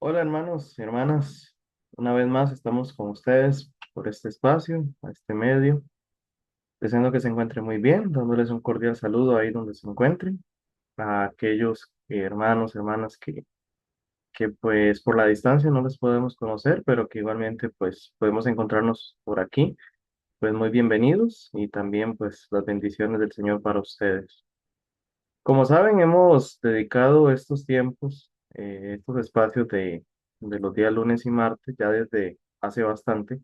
Hola hermanos y hermanas, una vez más estamos con ustedes por este espacio, a este medio, deseando que se encuentren muy bien, dándoles un cordial saludo ahí donde se encuentren, a aquellos hermanos, hermanas que pues por la distancia no les podemos conocer, pero que igualmente pues podemos encontrarnos por aquí, pues muy bienvenidos y también pues las bendiciones del Señor para ustedes. Como saben, hemos dedicado estos tiempos, estos espacios de los días lunes y martes, ya desde hace bastante,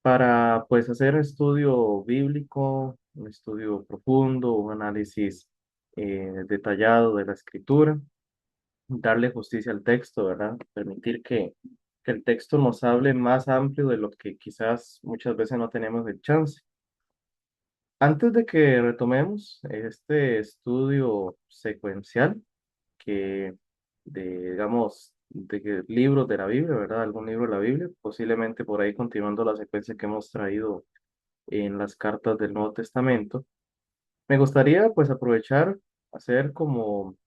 para pues hacer estudio bíblico, un estudio profundo, un análisis detallado de la escritura, darle justicia al texto, ¿verdad? Permitir que el texto nos hable más amplio de lo que quizás muchas veces no tenemos el chance. Antes de que retomemos este estudio secuencial, que digamos, libros de la Biblia, ¿verdad? Algún libro de la Biblia, posiblemente por ahí continuando la secuencia que hemos traído en las cartas del Nuevo Testamento. Me gustaría pues aprovechar, hacer como,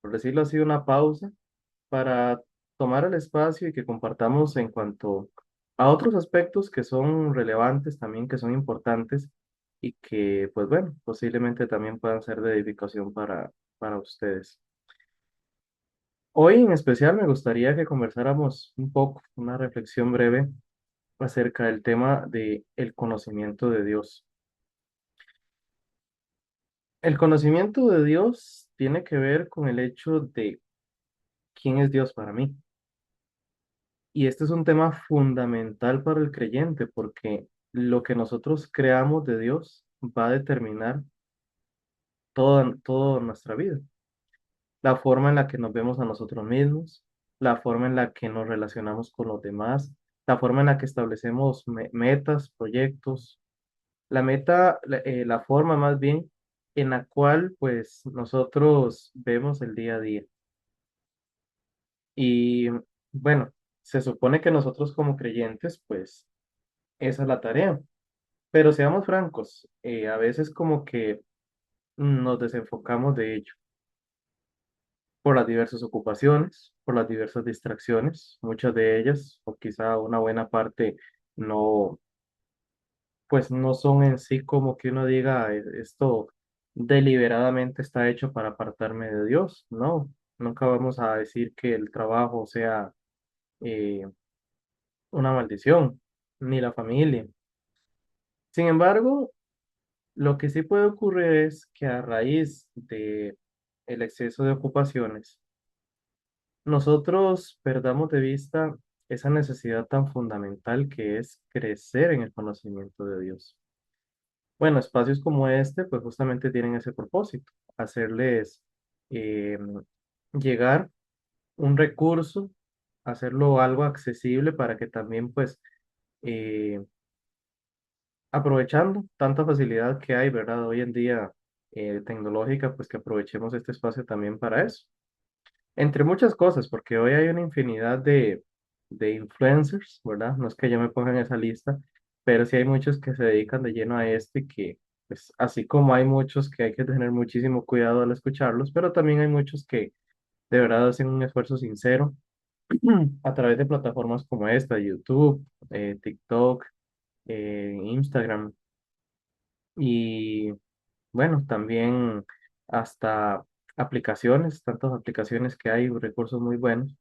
por decirlo así, una pausa para tomar el espacio y que compartamos en cuanto a otros aspectos que son relevantes también, que son importantes y que, pues bueno, posiblemente también puedan ser de edificación para ustedes. Hoy en especial me gustaría que conversáramos un poco, una reflexión breve acerca del tema de el conocimiento de Dios. El conocimiento de Dios tiene que ver con el hecho de quién es Dios para mí. Y este es un tema fundamental para el creyente porque lo que nosotros creamos de Dios va a determinar toda nuestra vida. La forma en la que nos vemos a nosotros mismos, la forma en la que nos relacionamos con los demás, la forma en la que establecemos metas, proyectos, la forma más bien en la cual pues nosotros vemos el día a día. Y bueno, se supone que nosotros como creyentes pues esa es la tarea. Pero seamos francos, a veces como que nos desenfocamos de ello por las diversas ocupaciones, por las diversas distracciones, muchas de ellas, o quizá una buena parte, no, pues no son en sí como que uno diga, Esto deliberadamente está hecho para apartarme de Dios". No, nunca vamos a decir que el trabajo sea eh, una maldición, ni la familia. Sin embargo, lo que sí puede ocurrir es que a raíz de el exceso de ocupaciones, nosotros perdamos de vista esa necesidad tan fundamental que es crecer en el conocimiento de Dios. Bueno, espacios como este, pues justamente tienen ese propósito, hacerles eh, llegar un recurso, hacerlo algo accesible para que también, pues, eh, aprovechando tanta facilidad que hay, ¿verdad? Hoy en día tecnológica, pues que aprovechemos este espacio también para eso. Entre muchas cosas, porque hoy hay una infinidad de influencers, ¿verdad? No es que yo me ponga en esa lista, pero sí hay muchos que se dedican de lleno a esto y que, pues, así como hay muchos que hay que tener muchísimo cuidado al escucharlos, pero también hay muchos que de verdad hacen un esfuerzo sincero a través de plataformas como esta, YouTube, TikTok, Instagram y bueno, también hasta aplicaciones, tantas aplicaciones que hay, recursos muy buenos.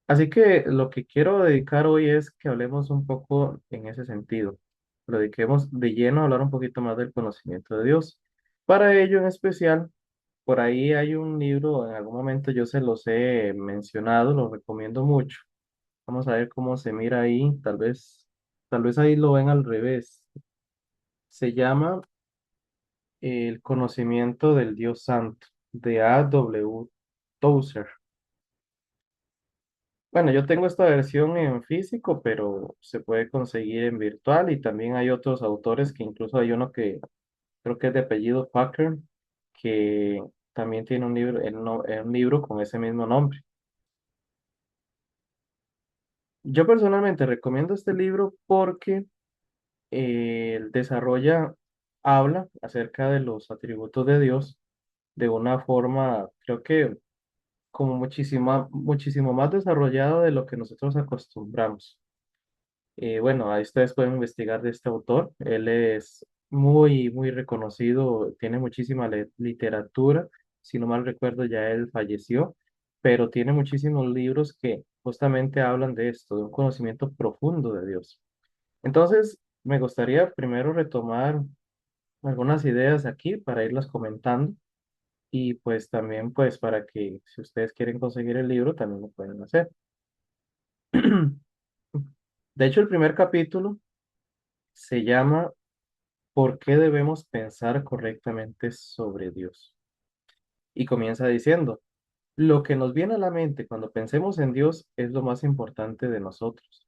Así que lo que quiero dedicar hoy es que hablemos un poco en ese sentido. Lo dediquemos de lleno a hablar un poquito más del conocimiento de Dios. Para ello en especial, por ahí hay un libro, en algún momento yo se los he mencionado, lo recomiendo mucho. Vamos a ver cómo se mira ahí, tal vez ahí lo ven al revés. Se llama El conocimiento del Dios Santo, de A. W. Tozer. Bueno, yo tengo esta versión en físico, pero se puede conseguir en virtual y también hay otros autores que incluso hay uno que creo que es de apellido Packer, que también tiene un libro, un libro con ese mismo nombre. Yo personalmente recomiendo este libro porque desarrolla, habla acerca de los atributos de Dios de una forma, creo que como muchísimo más desarrollado de lo que nosotros acostumbramos. Bueno, ahí ustedes pueden investigar de este autor. Él es muy reconocido, tiene muchísima literatura. Si no mal recuerdo, ya él falleció, pero tiene muchísimos libros que justamente hablan de esto, de un conocimiento profundo de Dios. Entonces, me gustaría primero retomar algunas ideas aquí para irlas comentando y pues también pues para que si ustedes quieren conseguir el libro también lo pueden hacer. De hecho, el primer capítulo se llama ¿Por qué debemos pensar correctamente sobre Dios? Y comienza diciendo, lo que nos viene a la mente cuando pensemos en Dios es lo más importante de nosotros.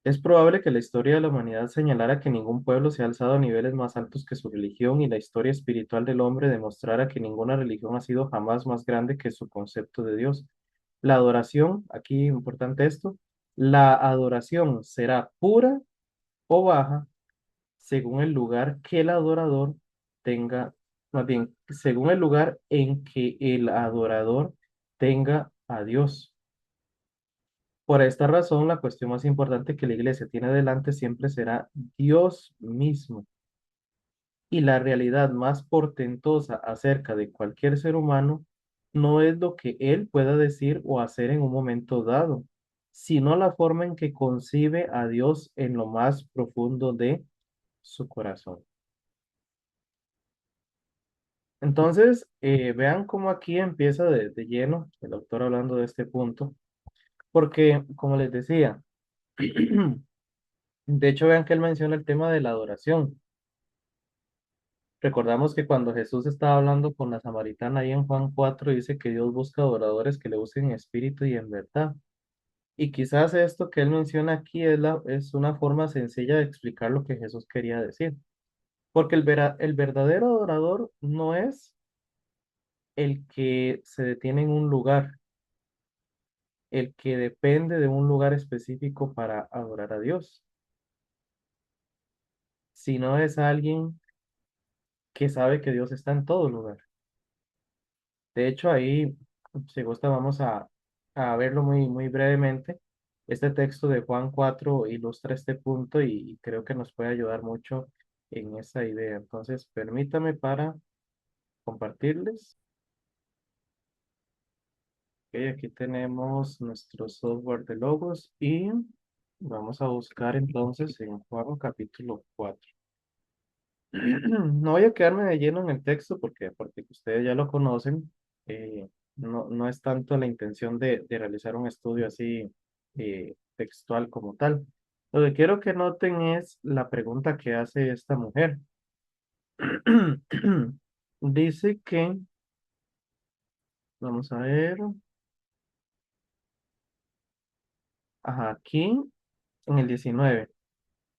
Es probable que la historia de la humanidad señalara que ningún pueblo se ha alzado a niveles más altos que su religión y la historia espiritual del hombre demostrara que ninguna religión ha sido jamás más grande que su concepto de Dios. La adoración, aquí importante esto, la adoración será pura o baja según el lugar que el adorador tenga, más bien, según el lugar en que el adorador tenga a Dios. Por esta razón, la cuestión más importante que la iglesia tiene delante siempre será Dios mismo. Y la realidad más portentosa acerca de cualquier ser humano no es lo que él pueda decir o hacer en un momento dado, sino la forma en que concibe a Dios en lo más profundo de su corazón. Entonces, vean cómo aquí empieza de lleno el autor hablando de este punto, porque, como les decía, de hecho, vean que él menciona el tema de la adoración. Recordamos que cuando Jesús estaba hablando con la samaritana ahí en Juan 4 dice que Dios busca adoradores que le busquen en espíritu y en verdad. Y quizás esto que él menciona aquí es una forma sencilla de explicar lo que Jesús quería decir. Porque el verdadero adorador no es el que se detiene en un lugar, el que depende de un lugar específico para adorar a Dios, sino es alguien que sabe que Dios está en todo lugar. De hecho, ahí, si gusta, vamos a verlo muy brevemente. Este texto de Juan 4 ilustra este punto y creo que nos puede ayudar mucho en esa idea. Entonces, permítame para compartirles. Ok, aquí tenemos nuestro software de logos y vamos a buscar entonces en Juan capítulo 4. No voy a quedarme de lleno en el texto porque ustedes ya lo conocen. No es tanto la intención de realizar un estudio así textual como tal. Lo que quiero que noten es la pregunta que hace esta mujer. Dice que, vamos a ver, ajá, aquí en el 19.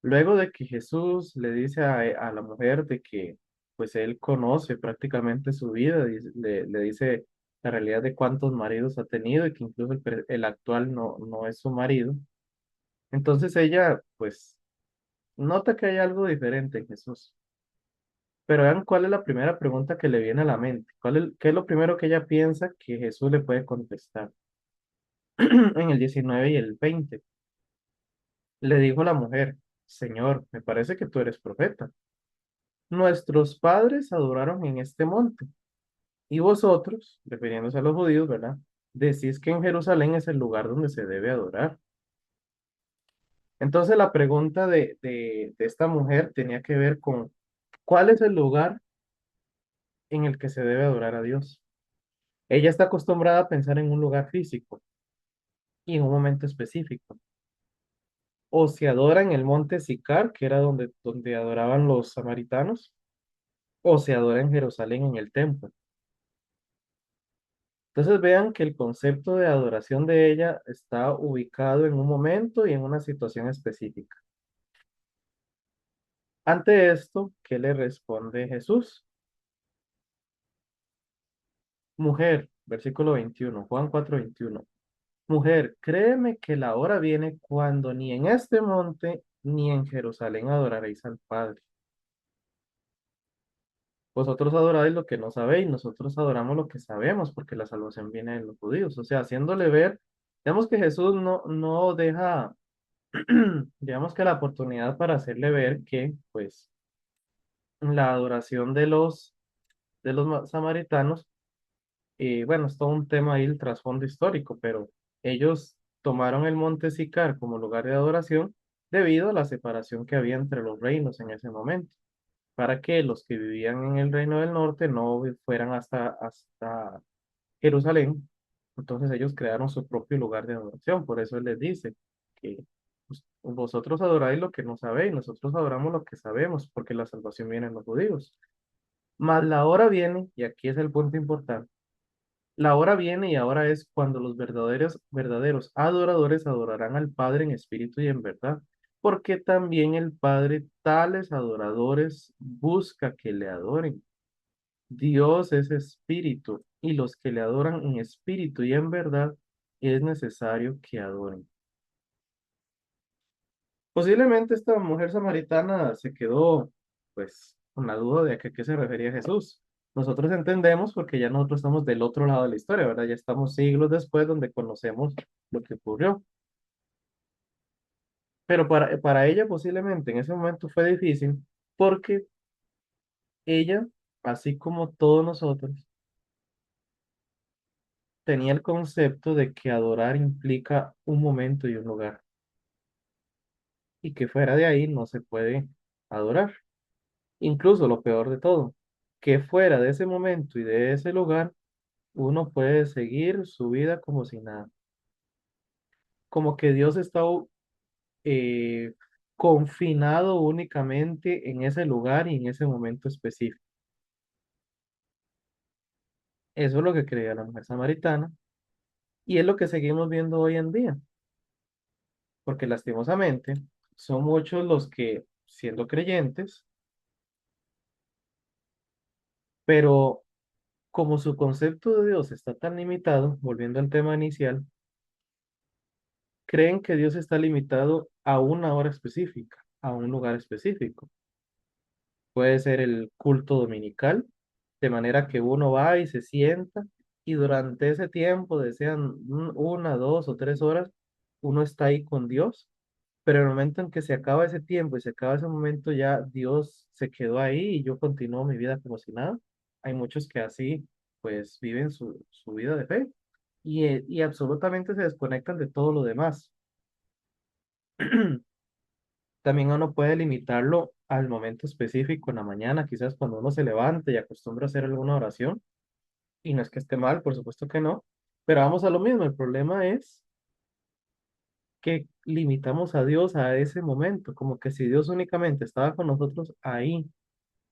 Luego de que Jesús le dice a la mujer de que pues él conoce prácticamente su vida, le dice la realidad de cuántos maridos ha tenido y que incluso el actual no es su marido. Entonces ella pues nota que hay algo diferente en Jesús. Pero vean cuál es la primera pregunta que le viene a la mente. ¿Qué es lo primero que ella piensa que Jesús le puede contestar? En el 19 y el 20. Le dijo la mujer, Señor, me parece que tú eres profeta. Nuestros padres adoraron en este monte, y vosotros, refiriéndose a los judíos, ¿verdad? Decís que en Jerusalén es el lugar donde se debe adorar. Entonces la pregunta de esta mujer tenía que ver con ¿cuál es el lugar en el que se debe adorar a Dios? Ella está acostumbrada a pensar en un lugar físico y en un momento específico. O se adora en el monte Sicar, que era donde adoraban los samaritanos, o se adora en Jerusalén en el templo. Entonces vean que el concepto de adoración de ella está ubicado en un momento y en una situación específica. Ante esto, ¿qué le responde Jesús? Mujer, versículo 21, Juan 4:21. Mujer, créeme que la hora viene cuando ni en este monte ni en Jerusalén adoraréis al Padre. Vosotros adoráis lo que no sabéis, nosotros adoramos lo que sabemos, porque la salvación viene de los judíos. O sea, haciéndole ver, digamos que Jesús no deja, digamos que la oportunidad para hacerle ver que, pues, la adoración de los samaritanos, bueno, es todo un tema ahí, el trasfondo histórico, pero ellos tomaron el monte Sicar como lugar de adoración debido a la separación que había entre los reinos en ese momento, para que los que vivían en el reino del norte no fueran hasta Jerusalén. Entonces ellos crearon su propio lugar de adoración, por eso él les dice que pues, vosotros adoráis lo que no sabéis, nosotros adoramos lo que sabemos, porque la salvación viene en los judíos. Mas la hora viene, y aquí es el punto importante, la hora viene y ahora es cuando los verdaderos adoradores adorarán al Padre en espíritu y en verdad, porque también el Padre tales adoradores busca que le adoren. Dios es espíritu y los que le adoran en espíritu y en verdad es necesario que adoren. Posiblemente esta mujer samaritana se quedó pues con la duda de a qué se refería Jesús. Nosotros entendemos porque ya nosotros estamos del otro lado de la historia, ¿verdad? Ya estamos siglos después donde conocemos lo que ocurrió. Pero para ella posiblemente en ese momento fue difícil porque ella, así como todos nosotros, tenía el concepto de que adorar implica un momento y un lugar, y que fuera de ahí no se puede adorar. Incluso lo peor de todo, que fuera de ese momento y de ese lugar, uno puede seguir su vida como si nada, como que Dios está eh, confinado únicamente en ese lugar y en ese momento específico. Eso es lo que creía la mujer samaritana y es lo que seguimos viendo hoy en día, porque lastimosamente son muchos los que, siendo creyentes, pero como su concepto de Dios está tan limitado, volviendo al tema inicial, creen que Dios está limitado a una hora específica, a un lugar específico. Puede ser el culto dominical, de manera que uno va y se sienta y durante ese tiempo, desean una, 2 o 3 horas, uno está ahí con Dios, pero en el momento en que se acaba ese tiempo y se acaba ese momento, ya Dios se quedó ahí y yo continúo mi vida como si nada. Hay muchos que así, pues, viven su vida de fe y absolutamente se desconectan de todo lo demás. También uno puede limitarlo al momento específico en la mañana, quizás cuando uno se levante y acostumbra a hacer alguna oración, y no es que esté mal, por supuesto que no, pero vamos a lo mismo, el problema es que limitamos a Dios a ese momento, como que si Dios únicamente estaba con nosotros ahí,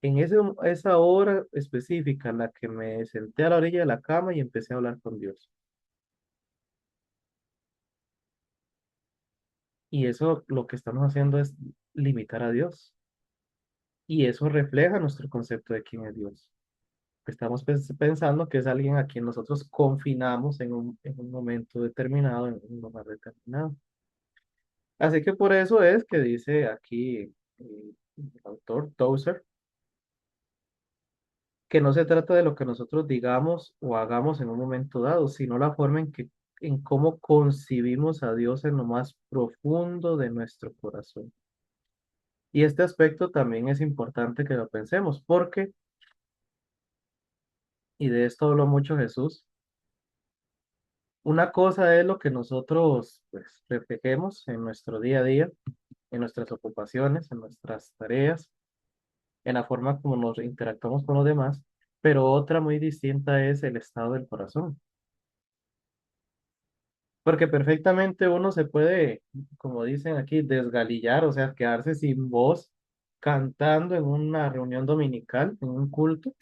en esa hora específica en la que me senté a la orilla de la cama y empecé a hablar con Dios. Y eso lo que estamos haciendo es limitar a Dios, y eso refleja nuestro concepto de quién es Dios. Estamos pensando que es alguien a quien nosotros confinamos en un momento determinado, en un lugar determinado. Así que por eso es que dice aquí el autor Tozer que no se trata de lo que nosotros digamos o hagamos en un momento dado, sino la forma en cómo concibimos a Dios en lo más profundo de nuestro corazón. Y este aspecto también es importante que lo pensemos, porque, y de esto habló mucho Jesús, una cosa es lo que nosotros pues, reflejemos en nuestro día a día, en nuestras ocupaciones, en nuestras tareas, en la forma como nos interactuamos con los demás, pero otra muy distinta es el estado del corazón. Porque perfectamente uno se puede, como dicen aquí, desgalillar, o sea, quedarse sin voz cantando en una reunión dominical, en un culto,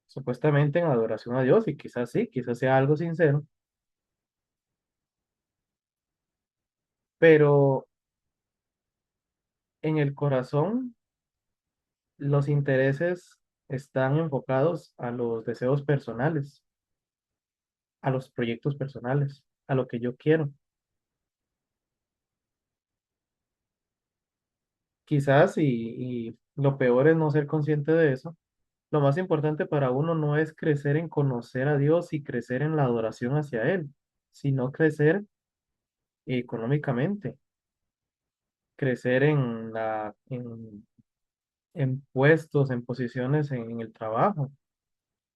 supuestamente en adoración a Dios, y quizás sí, quizás sea algo sincero, pero en el corazón los intereses están enfocados a los deseos personales, a los proyectos personales, a lo que yo quiero. Quizás, y lo peor es no ser consciente de eso. Lo más importante para uno no es crecer en conocer a Dios y crecer en la adoración hacia Él, sino crecer económicamente, crecer en puestos, en posiciones en el trabajo.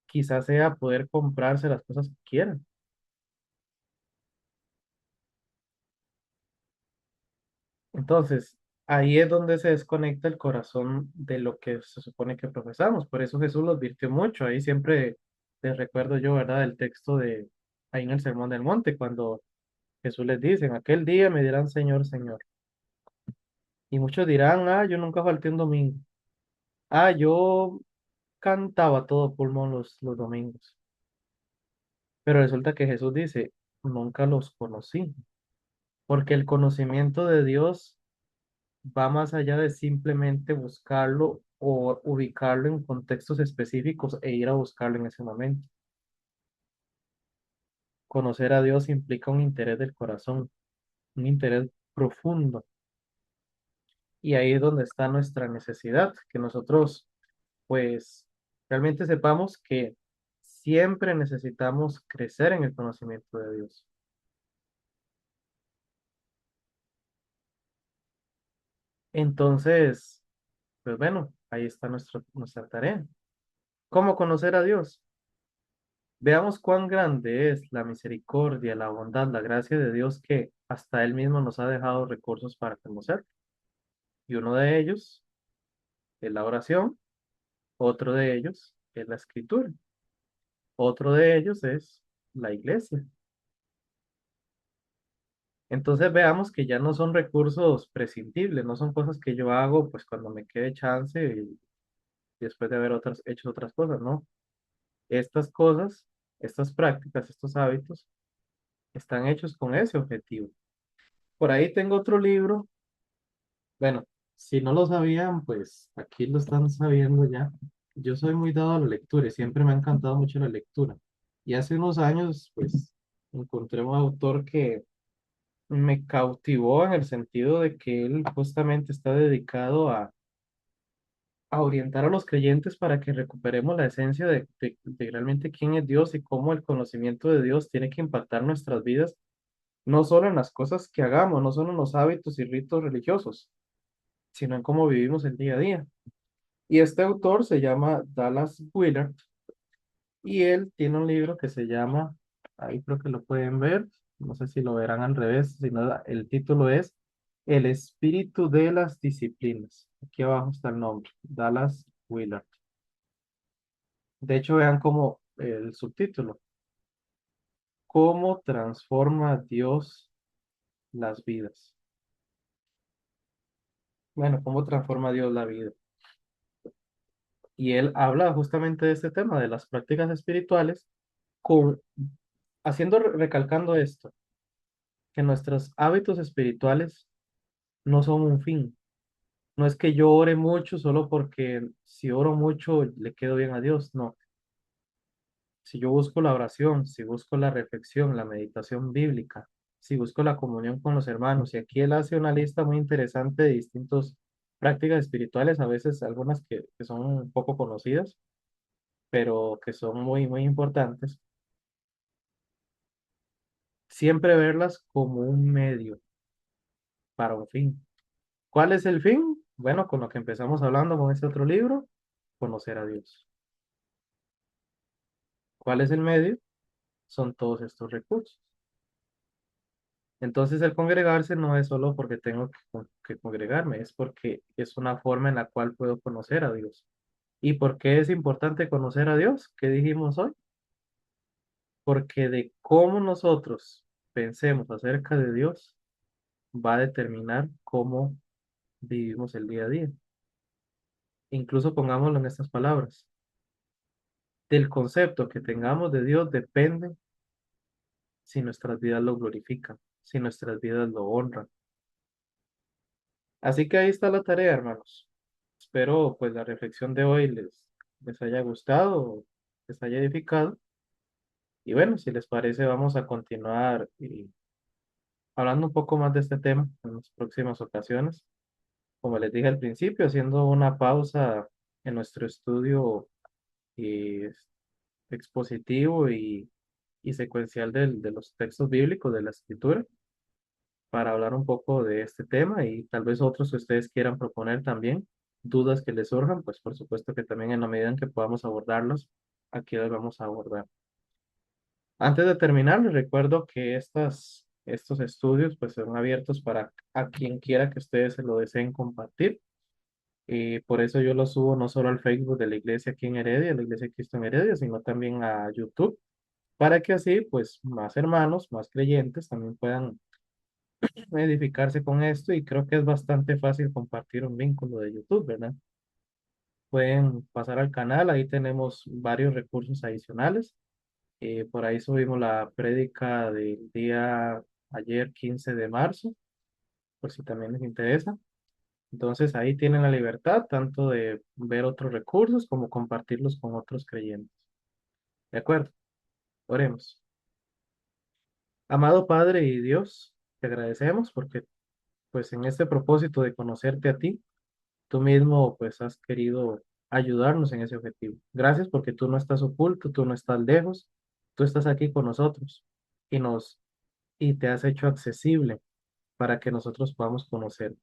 Quizás sea poder comprarse las cosas que quieran. Entonces, ahí es donde se desconecta el corazón de lo que se supone que profesamos. Por eso Jesús lo advirtió mucho. Ahí siempre les recuerdo yo, ¿verdad? El texto de ahí en el Sermón del Monte, cuando Jesús les dice, en aquel día me dirán Señor, Señor. Y muchos dirán, ah, yo nunca falté un domingo. Ah, yo cantaba a todo pulmón los domingos. Pero resulta que Jesús dice, nunca los conocí. Porque el conocimiento de Dios va más allá de simplemente buscarlo o ubicarlo en contextos específicos e ir a buscarlo en ese momento. Conocer a Dios implica un interés del corazón, un interés profundo. Y ahí es donde está nuestra necesidad, que nosotros pues realmente sepamos que siempre necesitamos crecer en el conocimiento de Dios. Entonces, pues bueno, ahí está nuestra tarea. ¿Cómo conocer a Dios? Veamos cuán grande es la misericordia, la bondad, la gracia de Dios que hasta Él mismo nos ha dejado recursos para conocer. Y uno de ellos es la oración, otro de ellos es la escritura, otro de ellos es la iglesia. Entonces veamos que ya no son recursos prescindibles, no son cosas que yo hago pues cuando me quede chance y después de haber hecho otras cosas, no. Estas cosas, estas prácticas, estos hábitos están hechos con ese objetivo. Por ahí tengo otro libro. Bueno, si no lo sabían, pues aquí lo están sabiendo ya. Yo soy muy dado a la lectura y siempre me ha encantado mucho la lectura. Y hace unos años, pues, encontré un autor que me cautivó en el sentido de que él justamente está dedicado a orientar a los creyentes para que recuperemos la esencia de realmente quién es Dios y cómo el conocimiento de Dios tiene que impactar nuestras vidas, no solo en las cosas que hagamos, no solo en los hábitos y ritos religiosos, sino en cómo vivimos el día a día. Y este autor se llama Dallas Willard y él tiene un libro que se llama, ahí creo que lo pueden ver, no sé si lo verán al revés, sino el título es El espíritu de las disciplinas. Aquí abajo está el nombre, Dallas Willard. De hecho, vean como el subtítulo, ¿cómo transforma Dios las vidas? Bueno, ¿cómo transforma Dios la vida? Y él habla justamente de este tema, de las prácticas espirituales, con, recalcando esto, que nuestros hábitos espirituales no son un fin. No es que yo ore mucho solo porque si oro mucho le quedo bien a Dios. No. Si yo busco la oración, si busco la reflexión, la meditación bíblica, si busco la comunión con los hermanos, y aquí él hace una lista muy interesante de distintas prácticas espirituales, a veces algunas que son un poco conocidas, pero que son muy, muy importantes, siempre verlas como un medio para un fin. ¿Cuál es el fin? Bueno, con lo que empezamos hablando con este otro libro, conocer a Dios. ¿Cuál es el medio? Son todos estos recursos. Entonces el congregarse no es solo porque tengo que congregarme, es porque es una forma en la cual puedo conocer a Dios. ¿Y por qué es importante conocer a Dios? ¿Qué dijimos hoy? Porque de cómo nosotros pensemos acerca de Dios va a determinar cómo vivimos el día a día. Incluso pongámoslo en estas palabras. Del concepto que tengamos de Dios depende si nuestras vidas lo glorifican, si nuestras vidas lo honran. Así que ahí está la tarea, hermanos. Espero pues la reflexión de hoy les haya gustado, les haya edificado. Y bueno, si les parece, vamos a continuar hablando un poco más de este tema en las próximas ocasiones. como les dije al principio, haciendo una pausa en nuestro estudio eh, expositivo y secuencial de los textos bíblicos de la escritura para hablar un poco de este tema y tal vez otros que ustedes quieran proponer también, dudas que les surjan, pues por supuesto que también en la medida en que podamos abordarlos, aquí los vamos a abordar. Antes de terminar, les recuerdo que estos estudios pues son abiertos para a quien quiera que ustedes se lo deseen compartir. Y por eso yo los subo no solo al Facebook de la iglesia aquí en Heredia, la Iglesia de Cristo en Heredia, sino también a YouTube, para que así pues más hermanos, más creyentes también puedan edificarse con esto y creo que es bastante fácil compartir un vínculo de YouTube, ¿verdad? Pueden pasar al canal, ahí tenemos varios recursos adicionales. Por ahí subimos la prédica del día ayer 15 de marzo, por si también les interesa. Entonces ahí tienen la libertad tanto de ver otros recursos como compartirlos con otros creyentes. ¿De acuerdo? Oremos. Amado Padre y Dios, te agradecemos porque pues en este propósito de conocerte a ti, tú mismo pues has querido ayudarnos en ese objetivo. Gracias porque tú no estás oculto, tú no estás lejos, tú estás aquí con nosotros y y te has hecho accesible para que nosotros podamos conocerte.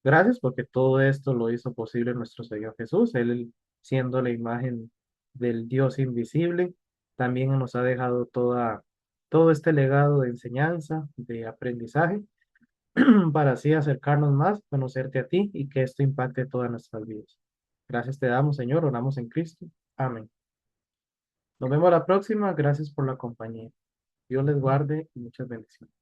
Gracias porque todo esto lo hizo posible nuestro Señor Jesús, Él siendo la imagen del Dios invisible, también nos ha dejado todo este legado de enseñanza, de aprendizaje, para así acercarnos más, conocerte a ti y que esto impacte todas nuestras vidas. Gracias te damos, Señor, oramos en Cristo. Amén. Nos vemos la próxima. Gracias por la compañía. Dios les guarde y muchas bendiciones.